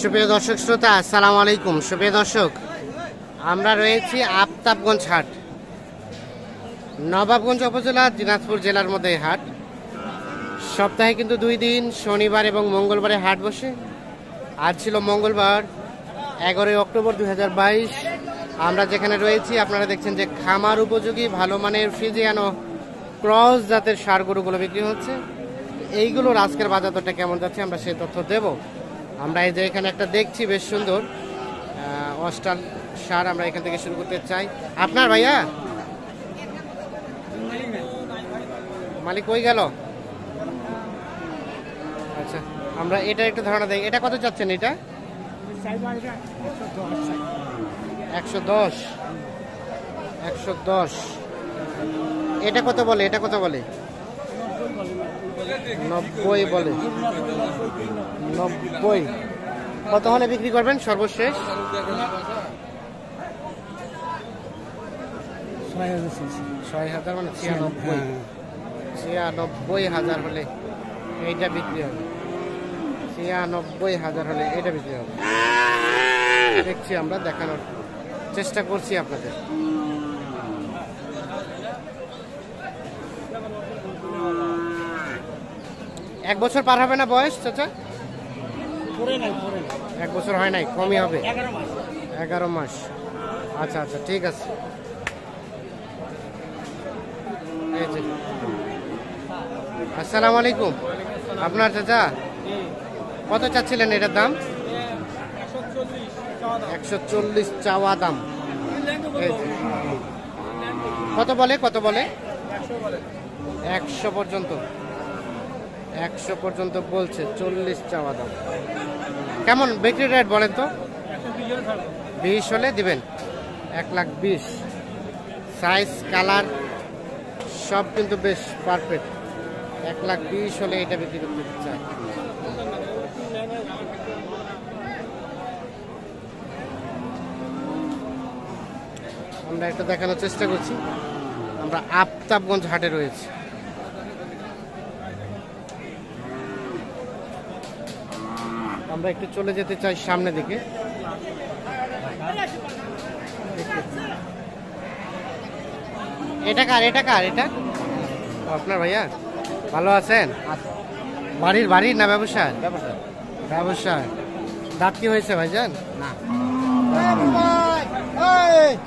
সুপ্রিয় দর্শক শ্রোতা, আসসালামু আলাইকুম। সুপ্রিয় দর্শক, আমরা রয়েছি আফতাবগঞ্জ হাট, নবাবগঞ্জ উপজেলা, দিনাজপুর জেলার মধ্যে এই হাট। সপ্তাহে কিন্তু 2 দিন, শনিবার এবং মঙ্গলবারে হাট বসে। আজ ছিল মঙ্গলবার, 11 অক্টোবর 2022। আমরা যেখানে রয়েছি আপনারা দেখছেন যে খামার উপযোগী ভালো মানের ফ্রিজিয়ান ও ক্রস জাতের ষাঁড় গরুগুলো বিক্রি হচ্ছে। এইগুলোর আজকের বাজার দরটা কেমন যাচ্ছে আমরা সেই তথ্য দেব। আমরা এই যে এখানে একটা দেখছি বেশ সুন্দর অস্টাল ষাঁড়, আমরা এখান থেকে শুরু করতে চাই। আপনার ভাইয়া মালিক কই গেল? আচ্ছা, আমরা এটা একটু ধারণা দেই। এটা কত চাচ্ছেন? এটা 110। 110। এটা কত বলে? এটা কত বলে? 90 বলে। 90। কত হলে বিক্রি করবেন সর্বশেষ? 6,000 মানে 96,000 হলে এইটা বিক্রি হবে। 96,000 হলে এটা বিক্রি হবে। দেখছি, আমরা দেখানোর চেষ্টা করছি আপনাদের। এক বছর পার হবে না বয়স চাচা? 1 বছর হয় নাই, কমই হবে। 11 মাস। আচ্ছা আচ্ছা, ঠিক আছে। আসসালামু আলাইকুম। আপনার চাচা কত চাচ্ছিলেন এটার দাম? 140 চাওয়া দাম। কত বলে? কত বলে? 100 পর্যন্ত। 100 পর্যন্ত বলছে, 40 চাওয়া দাম। কেমন বিক্রি রেট বলেন তো? 20 হলে দিবেন। 1,20,000। সাইজ কালার সব কিন্তু বেশ পারফেক্ট। 1,20,000 হলে এটা বিক্রি করতে চাই। আমরা একটু দেখানোর চেষ্টা করছি। আমরা আফতাবগঞ্জ হাটে রয়েছি। আমরা একটু চলে যেতে চাই সামনের দিকে। এটা কার? এটা কার? এটা আপনার ভাইয়া? ভালো আছেন? বাড়ির না ব্যবসার? ব্যবসার। দাঁত কি হয়েছে ভাইজান? না।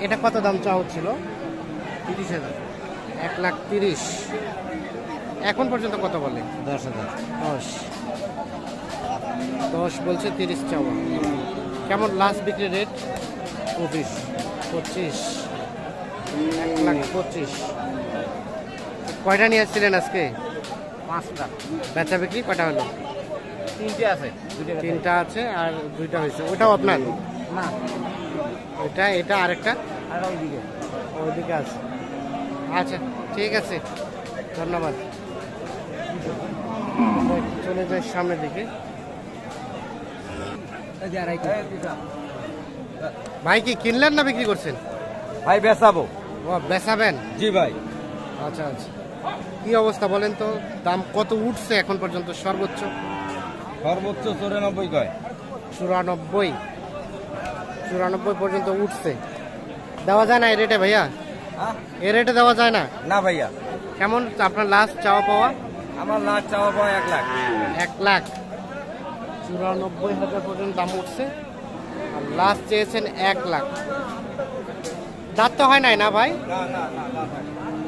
এটা কত দাম চাওয়া হচ্ছিল? 30,000। 1,30,000। এখন পর্যন্ত কত বলে? 10,000। 10 বলছে, 30 চাওয়া। কেমন লাস্ট বিক্রি রেট? 25। 1,25,000। কয়টা নিয়ে আসছিলেন আজকে? 5টা। বেচা বিক্রি কয়টা হলো? 3টে আছে। 3টা আছে আর 2টা হয়েছে। ওটাও আপনার না? এটা আরেকটা ওইদিকে আছে। আচ্ছা, ঠিক আছে, ধন্যবাদ। চলে যাই সামনের দিকে। ভাই কি কিনলেন না বিক্রি করছেন? ভাই বেচাবো। ও, বেচাবেন? জি ভাই। আচ্ছা আচ্ছা, কি অবস্থা বলেন তো? দাম কত উঠছে এখন পর্যন্ত সর্বোচ্চ? সর্বোচ্চ 94 কয়। 94 পর্যন্ত উঠছে। দেওয়া যায় না এই রেটে ভাইয়া? এই রেটে দেওয়া যায় না? না ভাইয়া। কেমন আপনার লাস্ট চাওয়া পাওয়া? আমার লাস্ট চাওয়া পাওয়া 1 লাখ। 1,94,000 পর্যন্ত দাম উঠছে আর লাস্ট চেয়েছেন 1 লাখ। দাঁত তো হয় নাই না ভাই?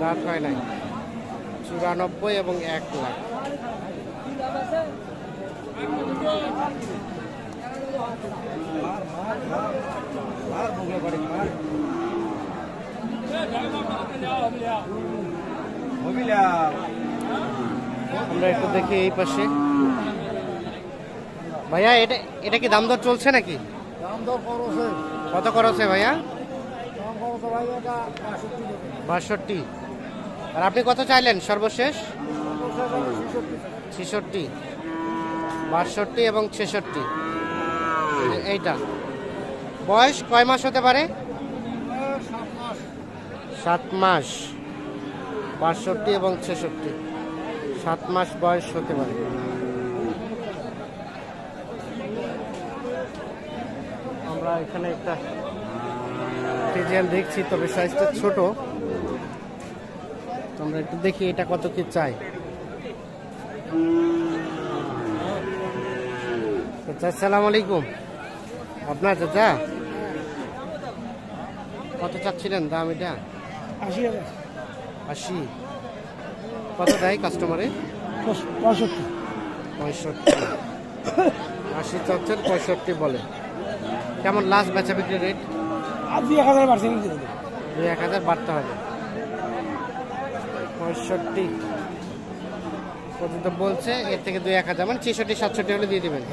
দাঁত হয় নাই। 94 এবং 1 লাখ। আমরা একটু দেখি এই পাশে। ভাইয়া এটা কি দাম দর চলছে নাকি? কত খরচ ভাইয়া? 62। আর আপনি কত চাইলেন সর্বশেষ? 66। 62 এবং 66। এইটা বয়স কয় মাস হতে পারে? 7 মাস। 62 এবং 66। 7 মাস বয়স হতে পারে। আমরা এখানে একটা ফ্রিজিয়ান দেখছি, তবে সাইজটা ছোট। তো আমরা একটু দেখি এটা কত কি চাই। চাচা আসসালামু আলাইকুম। আপনার চাচা কত চাচ্ছিলেন দাম এটা? 80। কত দেয় কাস্টমারে? 65। 80 চাচ্ছেন, 65 বলে। কেমন লাস্ট বেচা বিক্রি রেট? 1000 বাড়ছে, 1000 বাড়তে হবে। 65 পর্যন্ত বলছে, এর থেকে 1000 মানে 66-67 হলে দিয়ে দেবেন।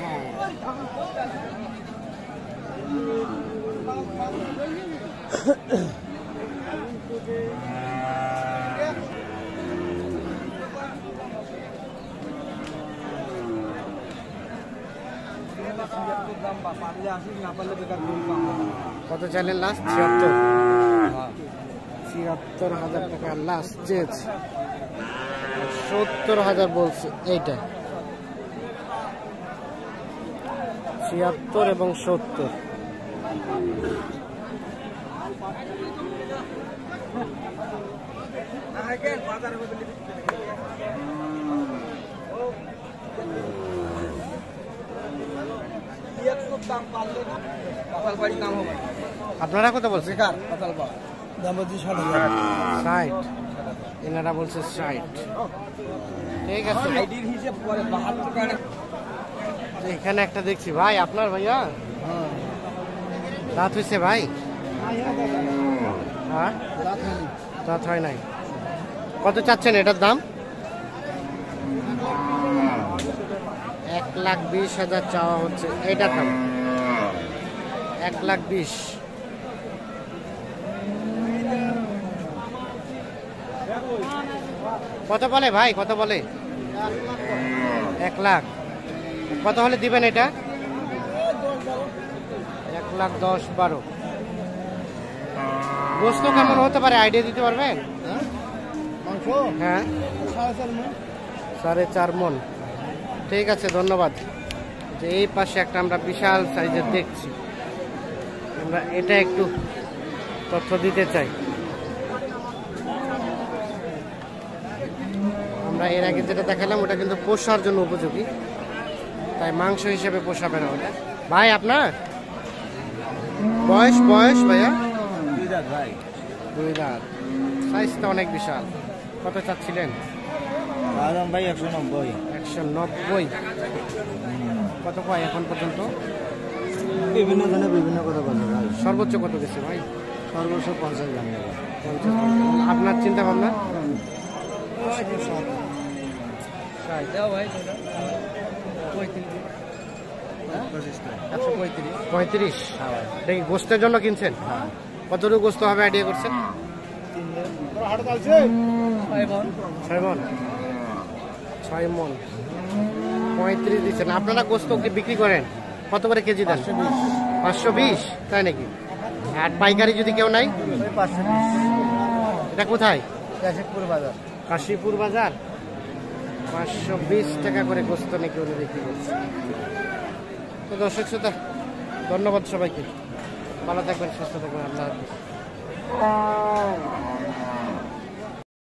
কত চাইলেন লাস্ট? 76,000 টাকা লাস্ট চেয়েছ। 70,000 বলছে এইটা। 76 এবং 70। আপনারা কত বলছেন? দাম বলছি 60,000। 60। এনারা বলছে 60। ঠিক আছে। এখানে একটা দেখছি ভাই, আপনার ভাইয়া রাত হয়েছে ভাই? হ্যাঁ রাত হয় নাই। কত চাচ্ছেন এটার দাম? 1,20,000 চাওয়া হচ্ছে। এইটার দাম 1,20,000। কত বলে ভাই, কত বলে? 1 লাখ। কত হলে দিবেন এটা? 1,10,12,000। গোস্ত কেমন হতে পারে আইডিয়া দিতে পারবেন? হ্যাঁ 4.5 মণ। ঠিক আছে, ধন্যবাদ। যে এই পাশে একটা আমরা বিশাল সাইজের দেখছি, আমরা এটা একটু তথ্য দিতে চাই। আমরা এর আগে যেটা দেখালাম ওটা কিন্তু পোষার জন্য উপযোগী, তাই মাংস হিসেবে পোষাবে না ওটা। ভাই আপনার বয়স ভাইয়া? 2 দাঁত। সাইজটা অনেক বিশাল। কত চাচ্ছিলেন? ভাই 190। 190। কত কয় এখন পর্যন্ত? বিভিন্ন জনে বিভিন্ন কথা বলে ভাই। সর্বোচ্চ কত গেছে ভাই? সর্বোচ্চ 50 জানি। 50। আপনার চিন্তা ভাবনা? 35। দেখি গোস্তের জন্য কিনছেন? কতটুকু গোস্ত হবে আইডিয়া করছেন? 6 মণ। 35 দিচ্ছেন। আপনারা গোস্ত বিক্রি করেন কত করে কেজি দেন? 520। তাই নাকি? আর পাইকারি যদি কেউ নাই? 520। এটা কোথায়? কাশীপুর বাজার। কাশীপুর বাজার। 520 টাকা করে গোস্ত নাকি উনি বিক্রি করছে। তো দর্শক শ্রোতা, ধন্যবাদ সবাইকে। ভালো থাকবেন, সুস্থ থাকবেন। আল্লাহ হাফেজ।